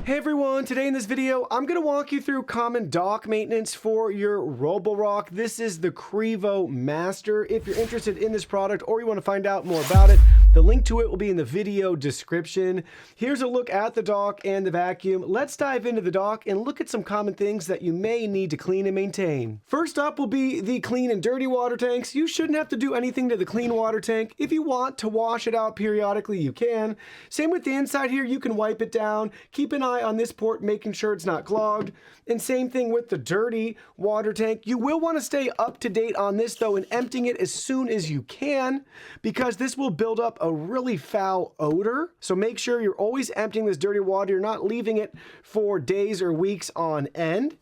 Hey everyone, today in this video, I'm going to walk you through common dock maintenance for your Roborock. This is the Qrevo Master. If you're interested in this product or you want to find out more about it, the link to it will be in the video description. Here's a look at the dock and the vacuum. Let's dive into the dock and look at some common things that you may need to clean and maintain. First up will be the clean and dirty water tanks. You shouldn't have to do anything to the clean water tank. If you want to wash it out periodically, you can. Same with the inside here, you can wipe it down. Keep an eye on this port, making sure it's not clogged. And same thing with the dirty water tank. You will want to stay up to date on this though and emptying it as soon as you can, because this will build up a really foul odor. So make sure you're always emptying this dirty water. You're not leaving it for days or weeks on end.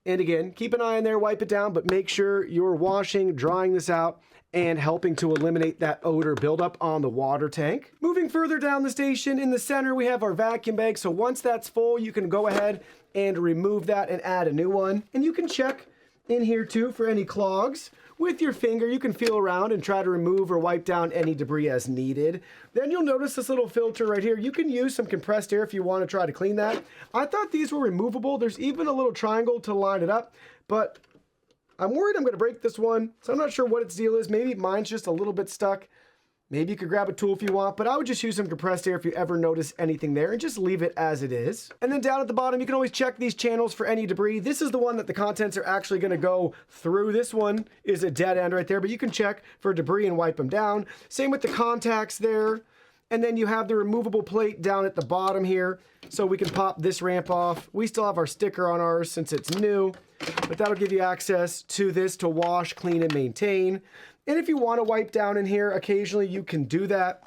And again, keep an eye on there, wipe it down, but make sure you're washing, drying this out, and helping to eliminate that odor buildup on the water tank. Moving further down the station, in the center we have our vacuum bag. So once that's full, you can go ahead and remove that and add a new one. And you can check in here too for any clogs. With your finger, you can feel around and try to remove or wipe down any debris as needed. Then you'll notice this little filter right here. You can use some compressed air if you want to try to clean that. I thought these were removable. There's even a little triangle to line it up, but I'm worried I'm going to break this one, so I'm not sure what its deal is. Maybe mine's just a little bit stuck. Maybe you could grab a tool if you want, but I would just use some compressed air if you ever notice anything there and just leave it as it is. And then down at the bottom, you can always check these channels for any debris. This is the one that the contents are actually going to go through. This one is a dead end right there, but you can check for debris and wipe them down. Same with the contacts there. And then you have the removable plate down at the bottom here, so we can pop this ramp off. We still have our sticker on ours since it's new, but that'll give you access to this to wash, clean, and maintain. And if you want to wipe down in here, occasionally you can do that.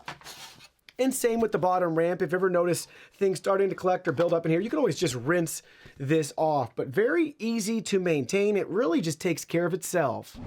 And same with the bottom ramp. If you ever notice things starting to collect or build up in here, you can always just rinse this off. But very easy to maintain. It really just takes care of itself.